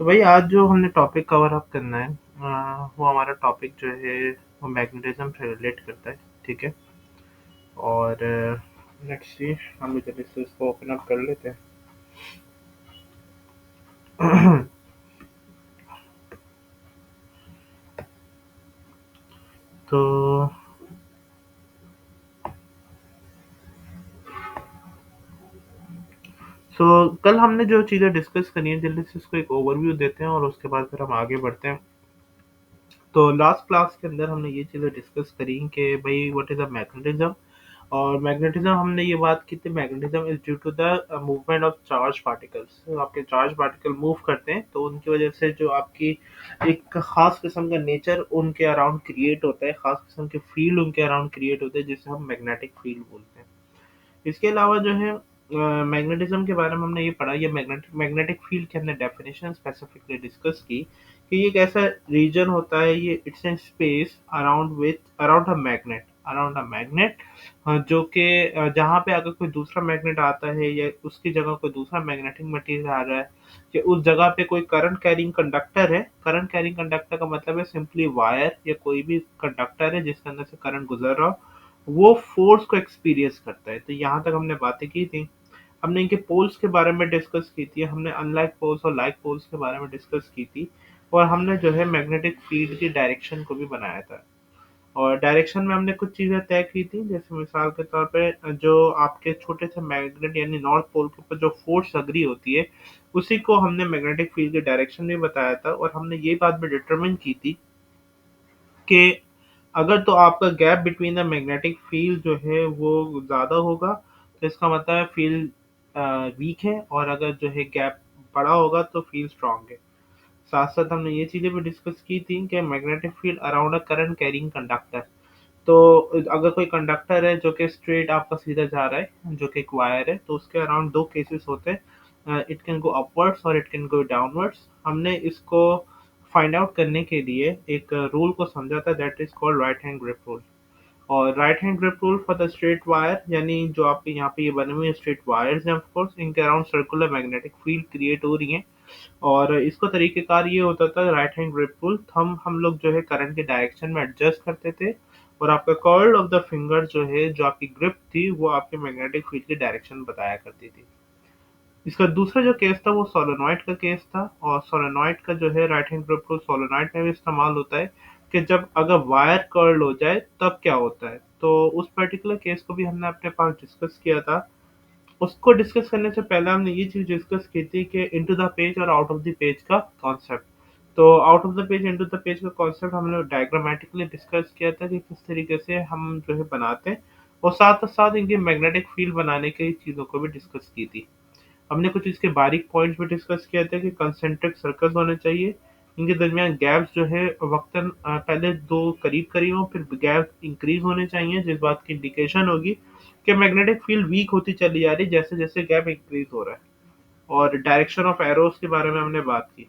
तो भाई आज जो हमने टॉपिक कवर अप करना है वो हमारा टॉपिक जो है वो मैग्नेटिज्म से रिलेट करता है। ठीक है। और लेट्स सी हम इधर से इसको ओपन अप कर लेते हैं। तो कल हमने जो चीज़ें डिस्कस करी हैं जल्दी से उसको एक ओवरव्यू देते हैं और उसके बाद फिर हम आगे बढ़ते हैं। तो लास्ट क्लास के अंदर हमने ये चीज़ें डिस्कस करी कि भाई व्हाट इज़ अ मैग्नेटिज्म। और मैग्नेटिज्म हमने ये बात की थी, magnetism is due to the movement of charge particles. आपके चार्ज पार्टिकल मूव करते हैं तो उनकी वजह से जो आपकी एक खास किस्म का नेचर उनके अराउंड क्रिएट होता है, खास किस्म के फील्ड उनके अराउंड क्रिएट होते हैं जिसे हम मैग्नेटिक फील्ड बोलते हैं। इसके अलावा जो है मैग्नेटिज्म के बारे में हमने ये पढ़ा, ये मैग्नेटिक मैग्नेटिक फील्ड की हमने डेफिनेशन स्पेसिफिकली डिस्कस की कि ये एक ऐसा रीजन होता है, ये it's in space around a magnet जो कि जहाँ पे अगर कोई दूसरा मैग्नेट आता है या उसकी जगह कोई दूसरा मैग्नेटिक मटेरियल आ रहा है कि उस जगह पे कोई करंट कैरिंग कंडक्टर है। करंट कैरिंग कंडक्टर का मतलब है सिंपली वायर या कोई भी कंडक्टर है जिसके अंदर से करंट गुजर रहा हो, वो फोर्स को एक्सपीरियंस करता है। तो यहाँ तक हमने बातें की थी। हमने इनके पोल्स के बारे में डिस्कस की थी, हमने अनलाइक पोल्स और लाइक पोल्स के बारे में डिस्कस की थी। और हमने जो है मैग्नेटिक फील्ड की डायरेक्शन को भी बनाया था। और डायरेक्शन में हमने कुछ चीज़ें तय की थी, जैसे मिसाल के तौर पे जो आपके छोटे से मैग्नेट यानी नॉर्थ पोल के ऊपर जो फोर्स अग्री होती है उसी को हमने मैग्नेटिक फील्ड की डायरेक्शन में बताया था। और हमने ये बात भी डिटरमिन की थी कि अगर तो आपका gap between the magnetic field जो है वो ज़्यादा होगा तो इसका मतलब है फील्ड वीक है, और अगर जो है गैप बड़ा होगा तो फील्ड स्ट्रांग है। साथ साथ हमने ये चीज़ें भी डिस्कस की थी कि magnetic field around a current carrying conductor. तो अगर कोई कंडक्टर है जो कि स्ट्रेट आपका सीधा जा रहा है जो कि एक वायर है तो उसके अराउंड दो केसेस होते हैं, इट कैन गो अपवर्ड्स और इट कैन गो डाउनवर्ड्स। हमने इसको फाइंड आउट करने के लिए एक रूल को समझा था, that is called right hand grip rule. और right hand grip rule for the straight wire, यानी जो आपके यहाँ पे ये बने हुए स्ट्रेट वायर्स हैं, ऑफ कोर्स इनके around circular magnetic field create हो रही है। और इसका तरीकेकार ये होता था, right hand grip rule thumb हम लोग जो है करंट के डायरेक्शन में एडजस्ट करते थे और आपका कर्ल ऑफ द फिंगर जो है, जो आपकी ग्रिप थी वो आपके मैग्नेटिक फील्ड की डायरेक्शन बताया करती थी। इसका दूसरा जो केस था वो सोलेनॉइड का केस था। और सोलेनॉइड का जो है right hand grip rule solenoid में भी इस्तेमाल होता है कि जब अगर वायर कर्ल हो जाए तब क्या होता है। तो उस पर्टिकुलर केस को भी हमने अपने पास डिस्कस किया था। उसको डिस्कस करने से पहले हमने ये चीज़ डिस्कस की थी कि इनटू द पेज और आउट ऑफ द पेज का कॉन्सेप्ट। तो out of the page into the page का कॉन्सेप्ट हमने डायग्रामेटिकली डिस्कस किया था कि किस तरीके से हम जो है बनाते हैं, और साथ साथ इनके मैग्नेटिक फील्ड बनाने की चीज़ों को भी डिस्कस की थी। हमने कुछ इसके बारीक पॉइंट्स भी डिस्कस किए थे कि कंसेंट्रिक सर्कल्स होने चाहिए, इनके दरमियान गैप्स जो है वक्तन पहले दो करीब करीब हो, फिर गैप इंक्रीज होने चाहिए जिस बात की इंडिकेशन होगी कि मैग्नेटिक फील्ड वीक होती चली जा रही है जैसे जैसे गैप इंक्रीज हो रहा है। और डायरेक्शन ऑफ एरोस के बारे में हमने बात की।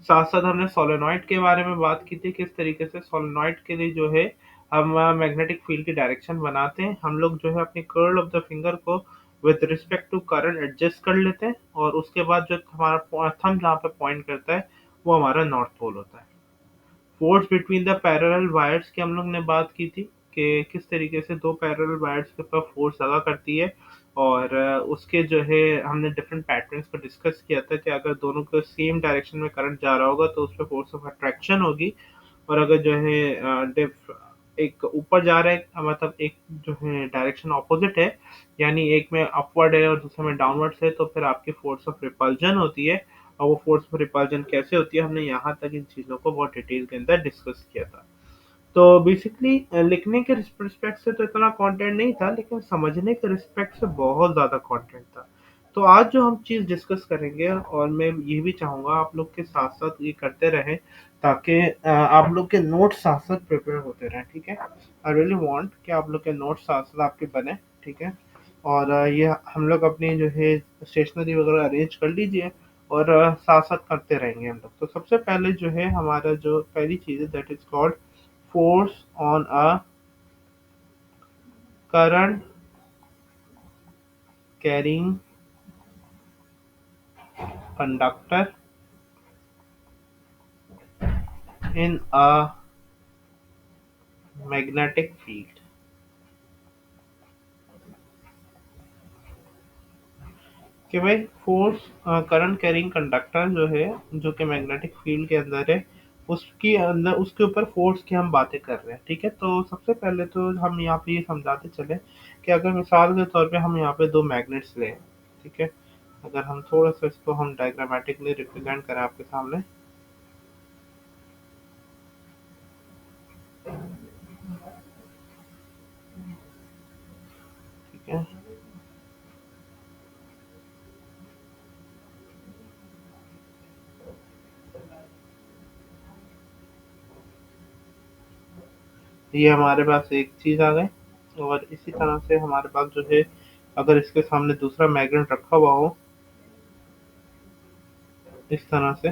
साथ साथ हमने सोलेनॉइड के बारे में बात की थी, किस तरीके से सोलेनॉइड के लिए जो है हम मैग्नेटिक फील्ड की डायरेक्शन बनाते हैं। हम लोग जो है अपनी कर्ल ऑफ द फिंगर को with respect to current adjust कर लेते हैं और उसके बाद जो हमारा थंब जहाँ पे पॉइंट करता है वो हमारा नॉर्थ पोल होता है। Force between the parallel wires की हम लोग ने बात की थी कि किस तरीके से दो पैरेलल वायर्स के ऊपर फोर्स लगा करती है। और उसके जो है हमने डिफरेंट पैटर्न्स को डिस्कस किया था कि अगर दोनों को सेम डायरेक्शन में करंट जा रहा होगा तो उस पर फोर्स ऑफ अट्रैक्शन होगी। और अगर जो है एक ऊपर जा रहा है मतलब एक जो है डायरेक्शन ऑपोजिट है, यानी एक में अपवर्ड है और दूसरे में डाउनवर्ड है, तो फिर आपकी फोर्स ऑफ रिपल्जन होती है। और वो फोर्स ऑफ रिपल्जन कैसे होती है हमने यहाँ तक इन चीज़ों को बहुत डिटेल के अंदर डिस्कस किया था। तो बेसिकली लिखने के रिस्पेक्ट से तो इतना कंटेंट नहीं था, लेकिन समझने के रिस्पेक्ट से बहुत ज़्यादा कंटेंट था। तो आज जो हम चीज़ डिस्कस करेंगे, और मैं ये भी चाहूँगा आप लोग के साथ साथ ये करते रहें ताकि आप लोग के नोट्स साथ साथ प्रिपेयर होते रहें। ठीक है। आई रियली वांट कि आप लोग के नोट्स साथ साथ आपके बने। ठीक है। और ये हम लोग अपनी जो है स्टेशनरी वगैरह अरेंज कर लीजिए और साथ साथ करते रहेंगे हम लोग। तो सबसे पहले जो है हमारा जो पहली चीज़ है that is called force on a current carrying conductor in a magnetic field। कि भाई फोर्स करंट कैरिंग कंडक्टर जो है, जो कि मैग्नेटिक फील्ड के अंदर है, उसके अंदर उसके ऊपर फोर्स की हम बातें कर रहे हैं। ठीक है, तो सबसे पहले तो हम यहाँ पे ये समझाते चले कि अगर मिसाल के तौर पे हम यहाँ पे दो मैग्नेट्स लें। ठीक है, अगर हम थोड़ा सा इसको हम डायग्रामेटिकली रिप्रेजेंट करें आपके सामने। ठीक है, ये हमारे पास एक चीज आ गई, और इसी तरह से हमारे पास जो है, अगर इसके सामने दूसरा मैग्नेट रखा हुआ हो इस तरह से।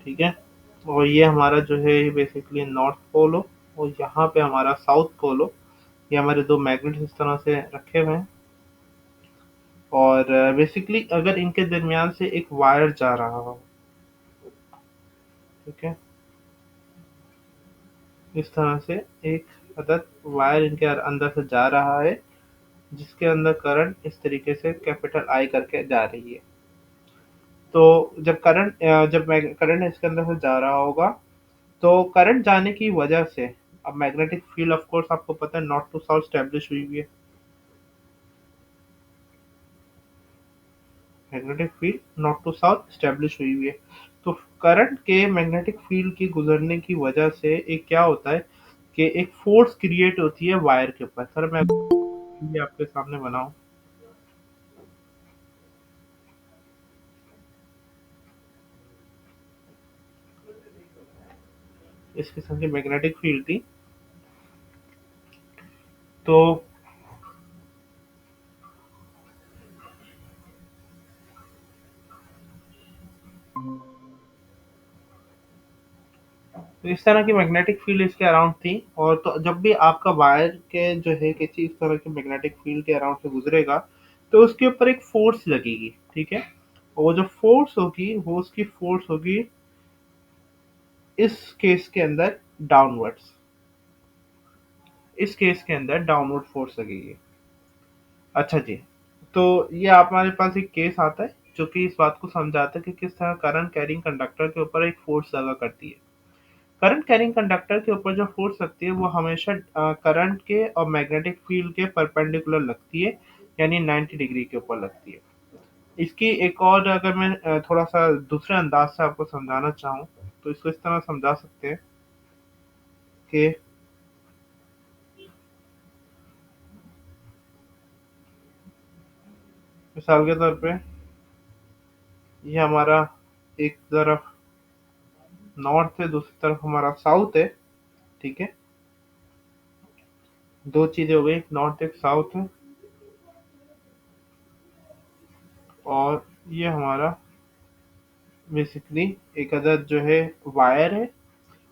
ठीक है, और ये हमारा जो है बेसिकली नॉर्थ पोल हो, और यहाँ पे हमारा साउथ पोल हो। ये हमारे दो मैग्नेट इस तरह से रखे हुए हैं, और बेसिकली अगर इनके दरमियान से एक वायर जा रहा हो। ठीक है, इस तरह से एक अदद वायर इनके अंदर से जा रहा है, जिसके अंदर करंट इस तरीके से कैपिटल आई करके जा रही है। तो जब करंट इसके अंदर से जा रहा होगा, तो करंट जाने की वजह से अब मैग्नेटिक फील्ड ऑफ कोर्स आपको पता है नॉर्थ टू साउथ स्टैब्लिश हुई हुई है। Magnetic field north to south establish हुई हुई है। तो करंट के मैग्नेटिक फील्ड के गुजरने की वजह से एक क्या होता है कि एक फोर्स क्रिएट होती है वायर के ऊपर। सर मैं ये आपके सामने बनाऊं, इस किस्म की मैग्नेटिक फील्ड थी। तो तो इस तरह की मैग्नेटिक फील्ड इसके अराउंड थी, और तो जब भी आपका वायर के जो है किसी इस तरह के मैग्नेटिक फील्ड के अराउंड से गुजरेगा, तो उसके ऊपर एक फोर्स लगेगी। ठीक है, और वो जो फोर्स होगी वो उसकी फोर्स होगी इस केस के अंदर डाउनवर्ड्स, इस केस के अंदर डाउनवर्ड फोर्स लगेगी। अच्छा जी, तो ये आप हमारे पास एक केस आता है जो कि इस बात को समझाता है कि किस तरह करंट कैरिंग कंडक्टर के ऊपर एक फोर्स लगा करती है। करंट कैरिंग कंडक्टर के ऊपर जो फोर्स लगती है वो हमेशा करंट के और मैग्नेटिक फील्ड के परपेंडिकुलर लगती है, यानी 90 डिग्री के ऊपर लगती है। इसकी एक और, अगर मैं थोड़ा सा दूसरे अंदाज से आपको समझाना चाहूँ, तो इसको इस तरह समझा सकते हैं कि मिसाल के तौर पे ये हमारा एक तरफ नॉर्थ है, दूसरी तरफ हमारा साउथ है। ठीक है, दो चीजें हो गई, एक नॉर्थ एक साउथ है, और ये हमारा बेसिकली एक अदद जो है वायर है।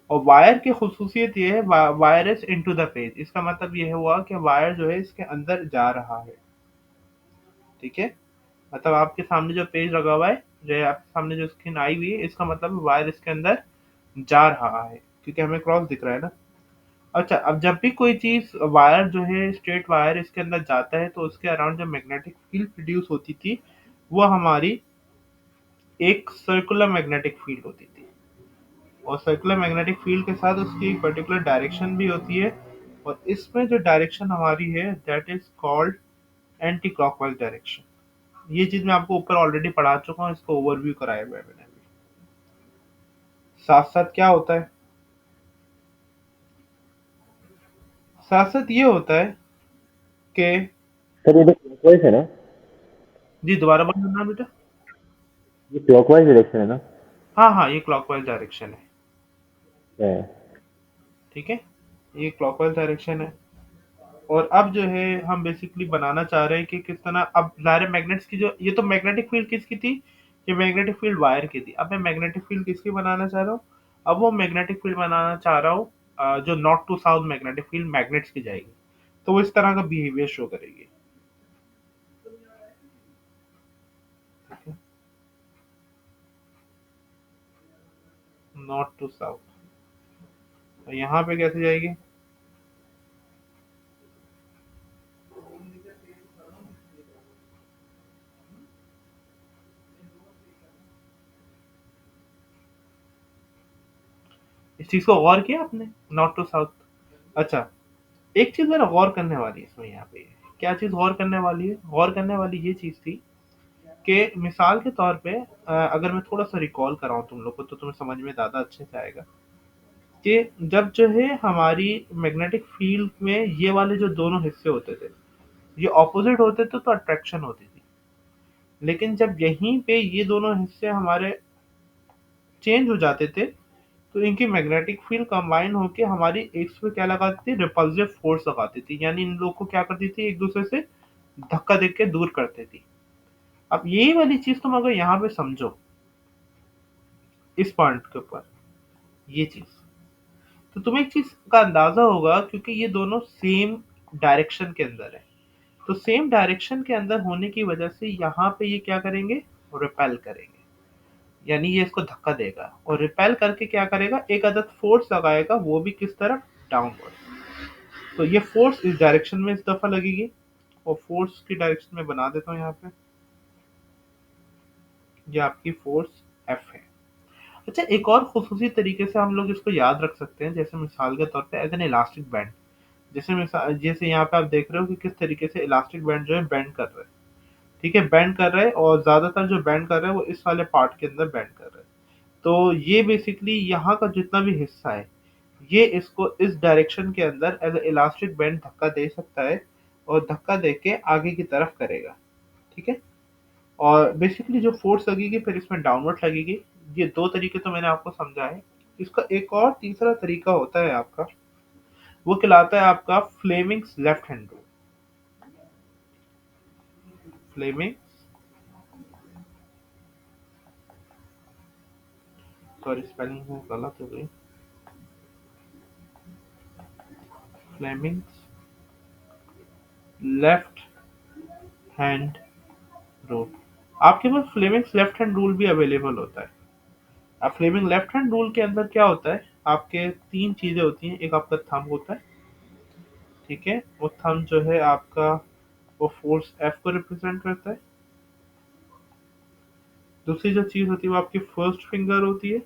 और वायर की खसूसियत ये है, wire is into the page. इसका मतलब ये हुआ कि वायर जो है इसके अंदर जा रहा है। ठीक है, मतलब आपके सामने जो पेज लगा हुआ है, जो आपके सामने जो स्क्रीन आई हुई है, इसका मतलब वायर इसके अंदर जा रहा है, क्योंकि हमें क्रॉस दिख रहा है ना। अच्छा, अब जब भी कोई चीज वायर जो है स्ट्रेट वायर इसके अंदर जाता है, तो उसके अराउंड जो मैग्नेटिक फील्ड प्रोड्यूस होती थी, वो हमारी एक सर्कुलर मैग्नेटिक फील्ड होती थी। और सर्कुलर मैग्नेटिक फील्ड के साथ उसकी एक पर्टिकुलर डायरेक्शन भी होती है, और इसमें जो डायरेक्शन हमारी है that is called anti clockwise direction. ये चीज मैं आपको ऊपर ऑलरेडी पढ़ा चुका हूँ, इसको ओवरव्यू कराया हुआ है मैंने अभी। साथ साथ क्या होता है, साथ साथ ये होता है कि सर ये तो क्लॉकवाइज है ना? जी दोबारा बोलना बेटा। ये क्लॉकवाइज डायरेक्शन है ना? हाँ हाँ, ये क्लॉकवाइज डायरेक्शन है। है। ठीक है, ये क्लॉकवाइज डायरेक्शन है। और अब जो है हम बेसिकली बनाना चाह रहे हैं कि किस तरह अब सारे मैग्नेट्स की जो, ये तो मैग्नेटिक फील्ड किसकी थी, ये मैग्नेटिक फील्ड वायर की थी। अब मैं मैग्नेटिक फील्ड किसकी बनाना चाह रहा हूँ? अब वो मैग्नेटिक फील्ड बनाना चाह रहा हूँ जो north to south magnetic field magnets की जाएगी। तो वो इस तरह का बिहेवियर शो करेगी। नॉर्थ टू साउथ, तो यहाँ पे कैसे जाएगी? इस चीज को गौर किया आपने? North to south. अच्छा, एक चीज मेरा गौर करने वाली है इसमें यहाँ पे। क्या चीज गौर करने वाली है? गौर करने वाली ये चीज थी कि मिसाल के तौर पे अगर मैं थोड़ा सा रिकॉल कराऊं तुम लोग को तो तुम्हें समझ में ज्यादा अच्छे से आएगा कि जब जो है हमारी मैग्नेटिक फील्ड में ये वाले जो दोनों हिस्से होते थे, ये ऑपोजिट होते थे तो अट्रैक्शन होती थी। लेकिन जब यहीं पे ये दोनों हिस्से हमारे चेंज हो जाते थे, तो इनकी मैग्नेटिक फील्ड कंबाइन होके हमारी एक पे क्या लगाती थी? रिपल्सिव फोर्स लगाती थी, यानी इन लोग को क्या करती थी? एक दूसरे से धक्का दे के दूर करती थी। अब यही वाली चीज तुम अगर यहाँ पे समझो इस पॉइंट के ऊपर, ये चीज, तो तुम्हें एक चीज का अंदाजा होगा क्योंकि ये दोनों सेम डायरेक्शन के अंदर है। तो सेम डायरेक्शन के अंदर होने की वजह से यहाँ पे ये क्या करेंगे? रिपेल करेंगे, यानी ये इसको धक्का देगा और रिपेल करके क्या करेगा? एक अदद फोर्स लगाएगा, वो भी किस तरफ? डाउनवर्ड। तो ये फोर्स इस डायरेक्शन में इस दफा लगेगी, और फोर्स की डायरेक्शन में बना देता हूँ यहाँ पे, ये आपकी फोर्स एफ है। अच्छा, एक और खुसूसी तरीके से हम लोग इसको याद रख सकते हैं, जैसे मिसाल के तौर पे एज एन इलास्टिक बैंड। जैसे मिसाल, जैसे यहाँ पे आप देख रहे हो कि किस तरीके से इलास्टिक बैंड जो है बेंड कर रहा है। ठीक है, बेंड कर रहा है, और ज्यादातर जो बेंड कर रहा है वो इस वाले पार्ट के अंदर बेंड कर रहा है। तो ये बेसिकली यहाँ का जितना भी हिस्सा है, ये इसको इस डायरेक्शन के अंदर एज ए इलास्टिक बैंड धक्का दे सकता है, और धक्का दे के आगे की तरफ करेगा। ठीक है, और बेसिकली जो फोर्स लगेगी फिर इसमें डाउनवर्ड लगेगी। ये दो तरीके तो मैंने आपको समझाए। इसका एक और तीसरा तरीका होता है आपका, वो कहलाता है आपका Fleming's left hand rule. Fleming, sorry spelling गलत हो गई, फ्लेमिंग्स लेफ्ट हैंड रूल। आपके पास फ्लेमिंग्स लेफ्ट हैंड रूल भी अवेलेबल होता है। अब फ्लेमिंग लेफ्ट हैंड रूल के अंदर क्या होता है? आपके तीन चीजें होती हैं। एक आपका थंब होता है, ठीक है, वो थंब जो है आपका, वो फोर्स एफ को रिप्रेजेंट करता है। दूसरी जो चीज होती है वो आपकी फर्स्ट फिंगर होती है,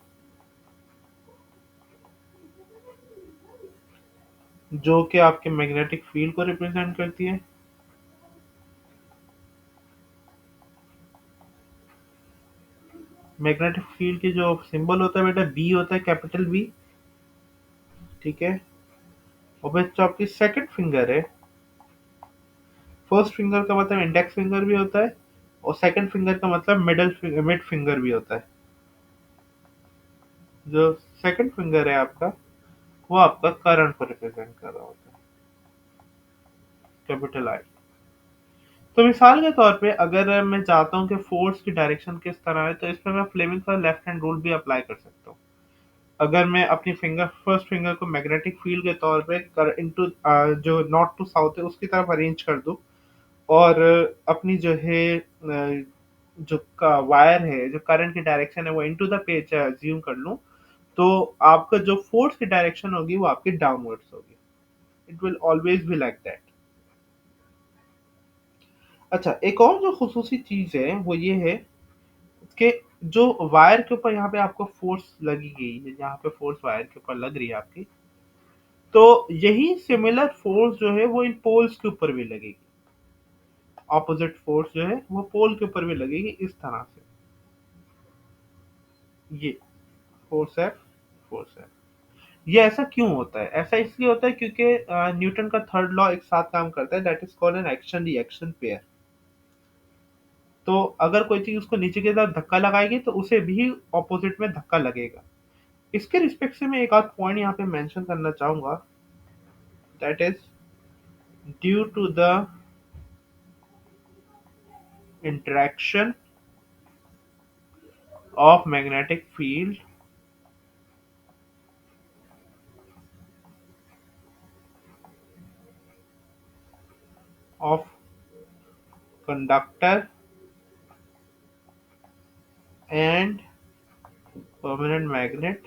जो कि आपके मैग्नेटिक फील्ड को रिप्रेजेंट करती है। मैग्नेटिक फील्ड की जो सिंबल होता है बेटा, बी होता है, कैपिटल बी। ठीक है, और फिर जो आपकी सेकंड फिंगर है, फर्स्ट फिंगर का मतलब इंडेक्स फिंगर भी होता है, और सेकंड फिंगर का मतलब मिड फिंगर भी होता है। जो सेकंड फिंगर है आपका, वो आपका करंट को रिप्रेजेंट कर रहा होता है, कैपिटल आई। तो मिसाल के तौर पे अगर मैं चाहता हूँ कि फोर्स की डायरेक्शन किस तरह है, तो इसमें मैं फ्लेमिंग का लेफ्ट हैंड रूल भी अप्लाई कर सकता हूँ। अगर मैं अपनी फिंगर, फर्स्ट फिंगर को मैग्नेटिक फील्ड के तौर पे इनटू जो नॉर्थ टू साउथ है उसकी तरफ अरेंज कर दूं, और अपनी जो है जो का वायर है, जो करंट की डायरेक्शन है वो इनटू द पेज ज्यूम कर लूं, तो आपका जो फोर्स की डायरेक्शन होगी वो आपकी डाउनवर्ड्स होगी। It will always be like that. अच्छा, एक और जो खुसूसी चीज है वो ये है कि जो वायर के ऊपर यहाँ पे आपको फोर्स लगी गई है, जहाँ पे फोर्स वायर के ऊपर लग रही है आपकी, तो यही सिमिलर फोर्स जो है वो इन पोल्स के ऊपर भी लगेगी। ऑपोजिट फोर्स जो है वो पोल के ऊपर भी लगेगी इस तरह से। ये फोर्स है, फोर्स है। ये ऐसा क्यों होता है? ऐसा इसलिए होता है क्योंकि न्यूटन का थर्ड लॉ एक साथ काम करता है, that is called an action reaction pair. तो अगर कोई चीज उसको नीचे की तरफ धक्का लगाएगी तो उसे भी ऑपोजिट में धक्का लगेगा। इसके रिस्पेक्ट से मैं एक आध पॉइंट यहाँ पे मेंशन करना चाहूंगा, that is due to the interaction of magnetic field of conductor and permanent magnet.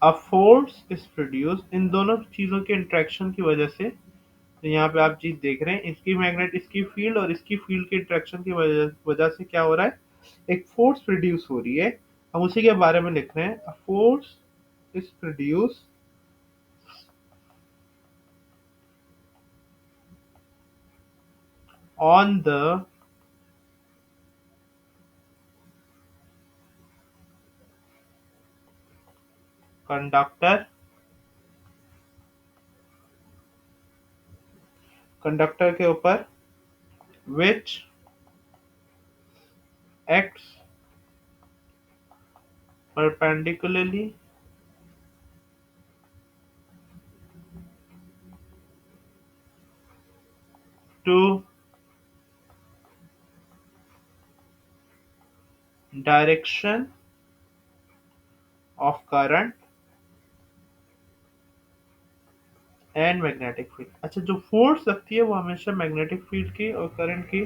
A force is produced इन दोनों चीजों के इंटरेक्शन की वजह से। तो यहाँ पे आप चीज देख रहे हैं, इसकी मैग्नेट, इसकी फील्ड और इसकी फील्ड के इंटरेक्शन की वजह वजह से क्या हो रहा है, एक फोर्स प्रोड्यूस हो रही है। हम उसी के बारे में लिख रहे हैं। A force is produce on the conductor, conductor के ऊपर, which acts perpendicularly to direction of current and magnetic field. अच्छा, जो फोर्स लगती है वो हमेशा मैग्नेटिक फील्ड की और करंट की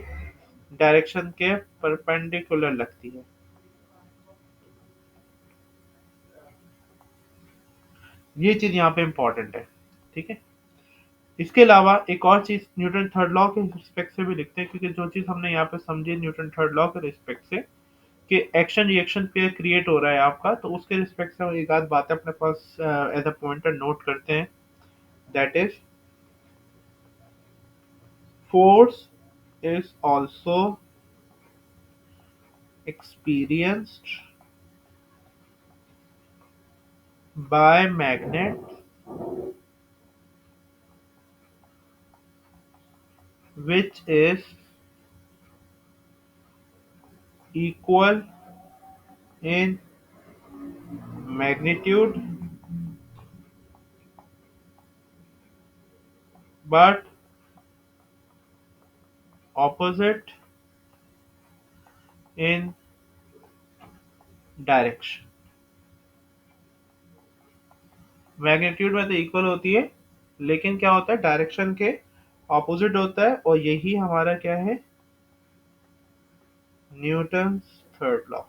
डायरेक्शन के परपेंडिकुलर लगती है। ये चीज यहाँ पे इंपॉर्टेंट है। ठीक है। इसके अलावा एक और चीज न्यूटन थर्ड लॉ के रिस्पेक्ट से भी लिखते हैं, क्योंकि जो चीज हमने यहाँ पे समझी न्यूटन थर्ड लॉ के रिस्पेक्ट से कि एक्शन रिएक्शन पे क्रिएट हो रहा है आपका, तो उसके रिस्पेक्ट से हम एक आध बातें अपने पास एज अ पॉइंटर नोट करते हैं। That is force is also experienced by magnets which is equal in magnitude but opposite in direction. Magnitude में तो इक्वल होती है, लेकिन क्या होता है, डायरेक्शन के ऑपोजिट होता है, और यही हमारा क्या है, न्यूटन थर्ड लॉ।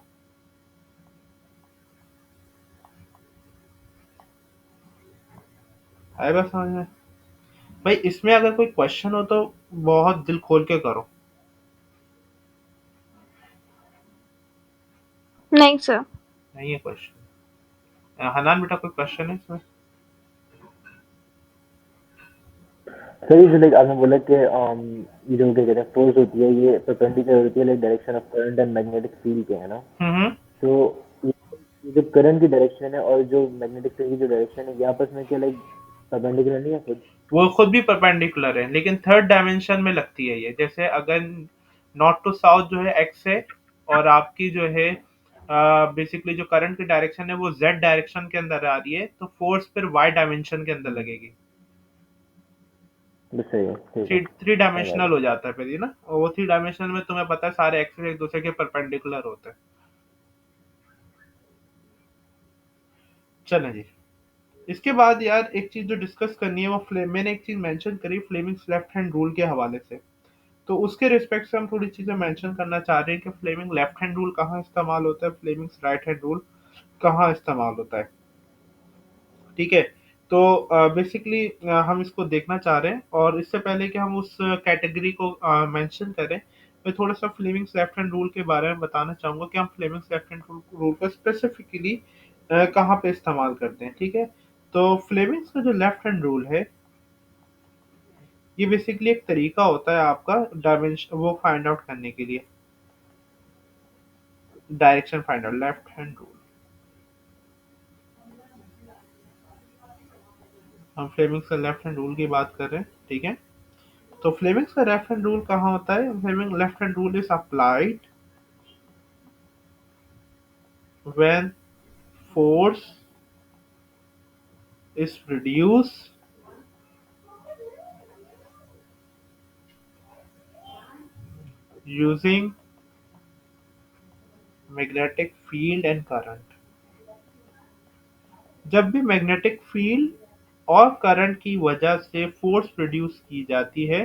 आएगा समझ में? भाई इसमें अगर कोई क्वेश्चन हो तो बहुत दिल खोल के करो। नहीं सर। नहीं है क्वेश्चन? हनान बेटा, कोई क्वेश्चन है इसमें? सर ये जो लाइक आपने बोला कि ये जो क्या कहते हैं फोर्स होती है ये परपेंडिकुलर होती है like direction of current and magnetic field के, है ना? हम्म। तो ये ये जो करंट की डायरेक्शन है और जो मैग्नेटिक फील्ड की जो डायरेक्शन है ये आपस में क्या लाइक परपेंडिकुलर नहीं है खुद? वो खुद भी परपेंडिकुलर है, लेकिन थर्ड डायमेंशन में लगती है ये। जैसे अगर नॉर्थ टू साउथ जो है एक्स है, और आपकी जो है बेसिकली जो करंट की डायरेक्शन है वो जेड डायरेक्शन के अंदर आ रही है, तो फोर्स फिर वाई डायमेंशन के अंदर लगेगी। बस सही है, ठीक थ्री है, थ्री समझ आ डायमेंशनल गया। हो जाता है फिर ये ना, और वो थ्री डायमेंशनल में तुम्हें पता है सारे एक्सेस एक दूसरे के परपेंडिकुलर होते हैं। चलें जी। इसके बाद यार एक चीज जो डिस्कस करनी है वो मैंने एक चीज मेंशन करी फ्लेमिंग्स लेफ्ट हैंड रूल के हवाले से। तो उसके रिस्पेक्ट से हम थोड़ी चीजें मेंशन करना चाह रहे हैं कि फ्लेमिंग लेफ्ट हैंड रूल कहाँ इस्तेमाल होता है, फ्लेमिंग्स राइट हैंड रूल कहाँ इस्तेमाल होता है। ठीक है। तो बेसिकली हम इसको देखना चाह रहे हैं, और इससे पहले कि हम उस कैटेगरी को मेंशन करें, मैं थोड़ा सा फ्लेमिंग्स लेफ्ट हैंड रूल के बारे में बताना चाहूंगा कि हम फ्लेमिंग्स लेफ्ट हैंड रूल को स्पेसिफिकली कहाँ पे इस्तेमाल करते हैं। ठीक है। तो फ्लेमिंग्स का जो लेफ्ट हैंड रूल है, ये बेसिकली एक तरीका होता है आपका डायमेंशन वो फाइंड आउट करने के लिए, direction find out, left hand rule. हम फ्लेमिंग्स का लेफ्ट हैंड रूल की बात कर रहे हैं। ठीक है। तो फ्लेमिंग्स का लेफ्ट हैंड रूल कहाँ होता है? Fleming left hand rule is applied when force is produced using magnetic field and current. जब भी मैग्नेटिक फील्ड और करंट की वजह से फोर्स प्रोड्यूस की जाती है,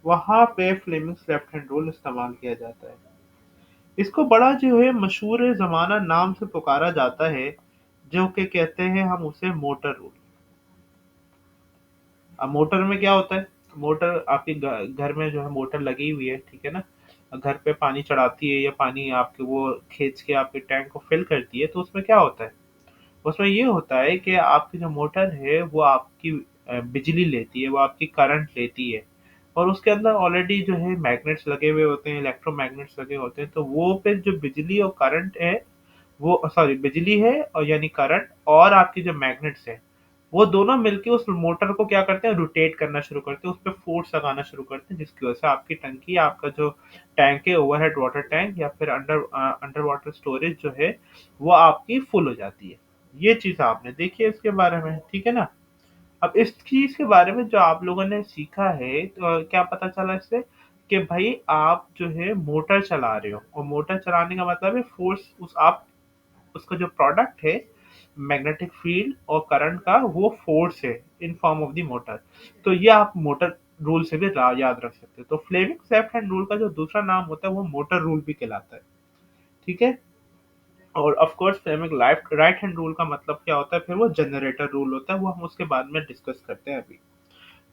वहां पे फ्लेमिंग्स लेफ्ट हैंड रूल इस्तेमाल किया जाता है। इसको बड़ा जो है मशहूर जमाना नाम से पुकारा जाता है, जो कि कहते हैं हम उसे मोटर रूल। अब मोटर में क्या होता है? मोटर आपके घर में जो है मोटर लगी हुई है, ठीक है ना? घर पे पानी चढ़ाती है या पानी आपके वो खींच के आपके टैंक को फिल करती है, तो उसमें क्या होता है? उसमें ये होता है कि आपकी जो मोटर है वो आपकी बिजली लेती है, वो आपकी करंट लेती है। और उसके अंदर ऑलरेडी जो है मैग्नेट्स लगे हुए होते हैं, इलेक्ट्रोमैग्नेट्स लगे होते हैं, तो वो पे जो बिजली और करंट है, वो सॉरी बिजली है और यानी करंट और आपकी जो मैग्नेट्स है, वो दोनों मिलके उस मोटर को क्या करते हैं, रोटेट करना शुरू करते हैं, उस पे फोर्स लगाना शुरू करते हैं, जिसकी वजह से आपकी टंकी, आपका जो टैंक है, ओवरहेड वाटर टैंक या फिर अंडर वाटर स्टोरेज जो है, वो आपकी फुल हो जाती है। ये चीज आपने देखी है इसके बारे में, ठीक है ना? अब इस चीज के बारे में जो आप लोगों ने सीखा है, तो क्या पता चला इससे कि भाई आप जो है मोटर चला रहे हो, और मोटर चलाने का मतलब है फोर्स, उस आप उसका जो प्रोडक्ट है मैग्नेटिक फील्ड और करंट का, वो फोर्स है in form of the motor. तो ये आप मोटर रूल से भी याद रख सकते हो। तो फ्लेमिंग लेफ्ट हैंड रूल का जो दूसरा नाम होता है वो मोटर रूल भी कहलाता है, ठीक है? और of course Fleming right hand rule का मतलब क्या होता है, फिर वो जनरेटर रूल होता है, वो हम उसके बाद में डिस्कस करते हैं अभी।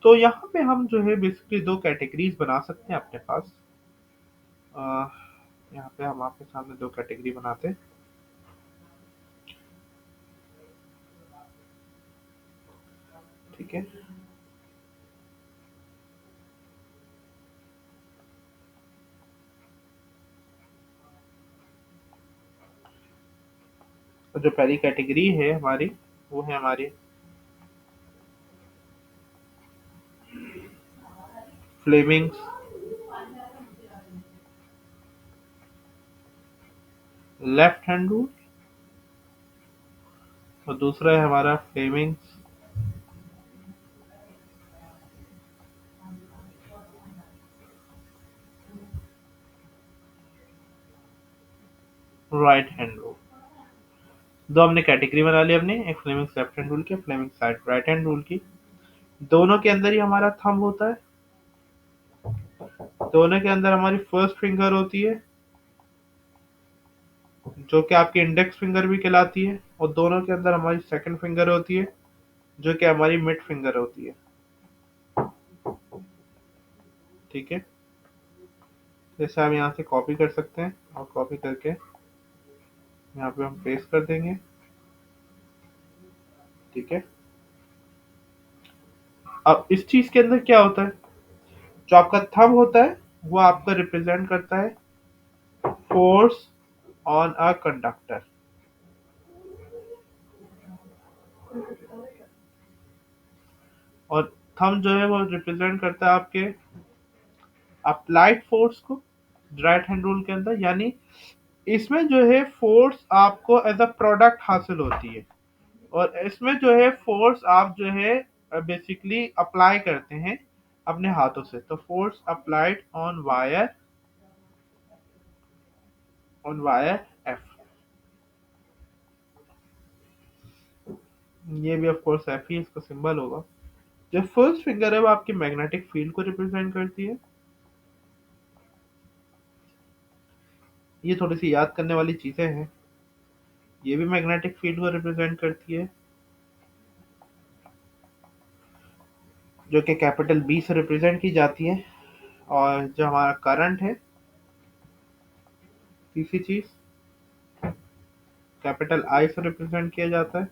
तो यहाँ पे हम जो है बेसिकली दो कैटेगरीज बना सकते हैं अपने पास। अ, यहाँ पे हम आपके सामने दो कैटेगरी बनाते हैं, ठीक है? तो जो पहली कैटेगरी है हमारी, वो है हमारी फ्लेमिंग्स लेफ्ट हैंड रूल, और दूसरा है हमारा फ्लेमिंग्स राइट हैंड रूल। दो हमने कैटेगरी बना ली अपने, एक फ्लेमिंग्स लेफ्ट हैंड रूल की, फ्लेमिंग्स राइट हैंड रूल की। दोनों के अंदर ही हमारा थंब होता है, दोनों के अंदर हमारी फर्स्ट फिंगर होती है, जो कि आपकी इंडेक्स फिंगर भी कहलाती है, और दोनों के अंदर हमारी सेकंड फिंगर होती है, जो कि हमारी मिड फिंगर होती है, ठीक है? जैसे हम यहाँ से कॉपी कर सकते हैं, और कॉपी करके यहाँ पे हम पेस्ट कर देंगे, ठीक है? अब इस चीज के अंदर क्या होता है, जो आपका थंब होता है वो आपका रिप्रेजेंट करता है फोर्स ऑन अ कंडक्टर, और थंब जो है वो रिप्रेजेंट करता है आपके अप्लाइड फोर्स को राइट हैंड रूल के अंदर। यानी इसमें जो है फोर्स आपको एज अ प्रोडक्ट हासिल होती है, और इसमें जो है फोर्स आप जो है बेसिकली अप्लाई करते हैं अपने हाथों से। तो force applied on wire F, ये भी ऑफ कोर्स एफ ही इसका सिंबल होगा। जो फर्स्ट फिंगर है वो आपकी मैग्नेटिक फील्ड को रिप्रेजेंट करती है। ये थोड़ी सी याद करने वाली चीजें हैं, ये भी मैग्नेटिक फील्ड को रिप्रेजेंट करती है, जो कि कैपिटल बी से रिप्रेजेंट की जाती है। और जो हमारा करंट है, तीसरी चीज, कैपिटल आई से रिप्रेजेंट किया जाता है।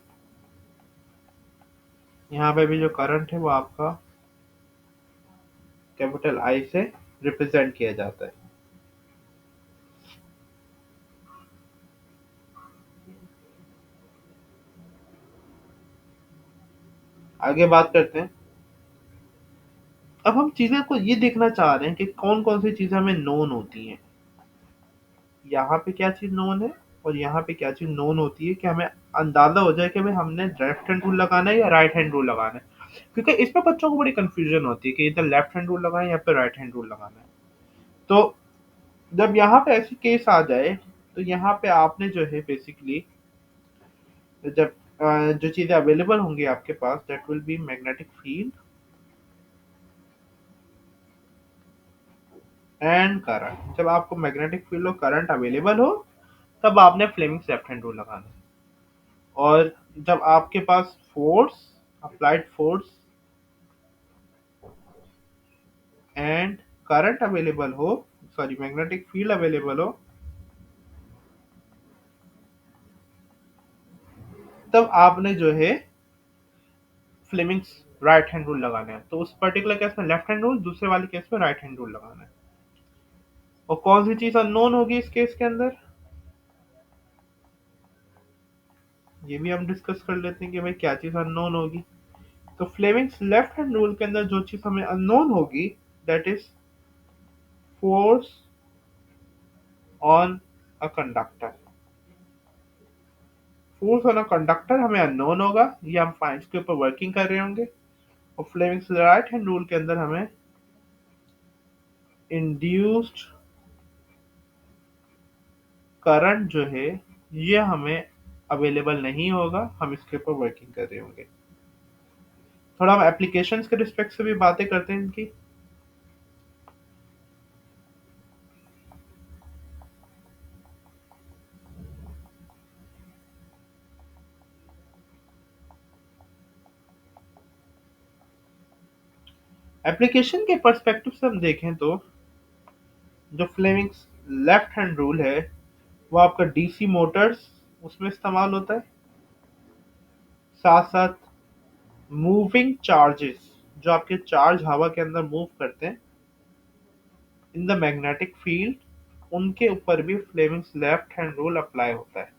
यहाँ पे भी जो करंट है वो आपका कैपिटल आई से रिप्रेजेंट किया जाता है। आगे बात करते हैं। अब हम चीजें को ये देखना चाह रहे हैं कि कौन कौन सी चीजें हमें नोन होती हैं। यहाँ पे क्या चीज नोन है और यहाँ पे क्या चीज नोन होती है, कि हमें अंदाजा हो जाए कि भाई हमने लेफ्ट हैंड रूल लगाना है या राइट हैंड रूल लगाना है। क्योंकि इसमें बच्चों को बड़ी कंफ्यूजन होती है कि इधर लेफ्ट हैंड रूल लगाएं या फिर राइट हैंड रूल लगाना है। तो जब यहाँ पे ऐसी केस आ जाए, तो यहाँ पे आपने जो है बेसिकली, जब जो चीजें अवेलेबल होंगी आपके पास, that will be magnetic field and current. जब आपको मैग्नेटिक फील्ड और करंट अवेलेबल हो, तब आपने फ्लेमिंग्स लेफ्ट हैंड रूल लगाना है। और जब आपके पास force, applied force and current available हो, सॉरी मैग्नेटिक फील्ड अवेलेबल हो, तब आपने जो है फ्लेमिंग्स राइट हैंड रूल लगाना है। तो उस पर्टिकुलर केस में लेफ्ट हैंड रूल, दूसरे वाले केस में राइट हैंड रूल लगाना है। और कौन सी चीज अननोन होगी इस केस के अंदर, ये भी हम डिस्कस कर लेते हैं कि भाई क्या चीज अननोन होगी। तो फ्लेमिंग्स लेफ्ट हैंड रूल के अंदर जो चीज हमें अननोन होगी, that is force on a conductor. Force on a conductor हमें अननोन होगा, ये हम फाइंड के ऊपर वर्किंग कर रहे होंगे। और फ्लेमिंग्स राइट हैंड रूल के अंदर हमें इंड्यूस्ड करंट जो है, ये हमें अवेलेबल नहीं होगा, हम इसके ऊपर वर्किंग कर रहे होंगे। थोड़ा हम एप्लीकेशंस के रिस्पेक्ट से भी बातें करते हैं इनकी। एप्लीकेशन के पर्सपेक्टिव से हम देखें तो जो फ्लेमिंग्स लेफ्ट हैंड रूल है, वो आपका डीसी मोटर्स उसमें इस्तेमाल होता है। साथ साथ मूविंग चार्जेस, जो आपके चार्ज हवा के अंदर मूव करते हैं इन द मैग्नेटिक फील्ड, उनके ऊपर भी Fleming's left hand rule apply होता है।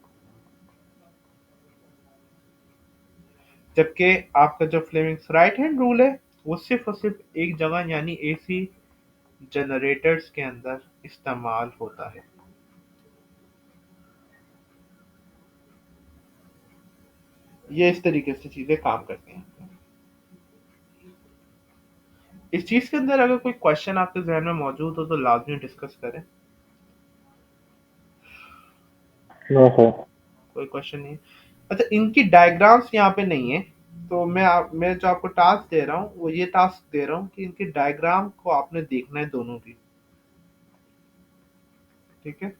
जबकि आपका जो फ्लेमिंग्स राइट हैंड रूल है, वो सिर्फ और सिर्फ एक जगह यानी एसी जनरेटर्स के अंदर इस्तेमाल होता है। ये इस तरीके से चीजें काम करती हैं। इस चीज के अंदर अगर कोई क्वेश्चन आपके जहन में मौजूद हो तो लाजमी डिस्कस करें। No sir. कोई क्वेश्चन नहीं है? अच्छा, इनकी डायग्राम्स यहाँ पे नहीं है, तो मैं जो आपको टास्क दे रहा हूँ, वो ये टास्क दे रहा हूँ कि इनकी डायग्राम को आपने देखना है दोनों की। ठीक है,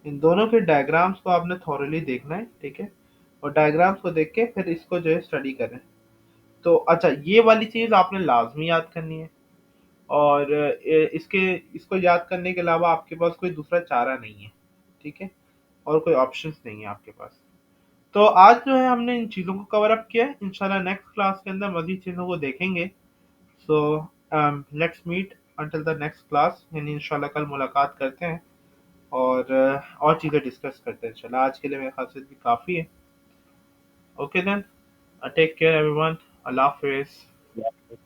इन दोनों के डायग्राम्स को आपने थॉरली देखना है। ठीक है, और डायग्राम्स को देख के फिर इसको जो है स्टडी करें। तो अच्छा, ये वाली चीज आपने लाजमी याद करनी है। और इसके इसको याद करने के अलावा आपके पास कोई दूसरा चारा नहीं है। ठीक है, और कोई ऑप्शंस नहीं है आपके पास। तो आज जो है हमने इन चीज़ों को कवर अप किया है। इंशाल्लाह नेक्स्ट क्लास के अंदर मजीद चीज़ों को देखेंगे। So let's meet until the next class, यानी इंशाल्लाह कल मुलाकात करते हैं और और चीज़ें डिस्कस करते हैं। इंशाल्लाह आज के लिए मेरे ख्याल से भी काफ़ी है। Okay then, take care everyone, अल्लाह हाफिज़।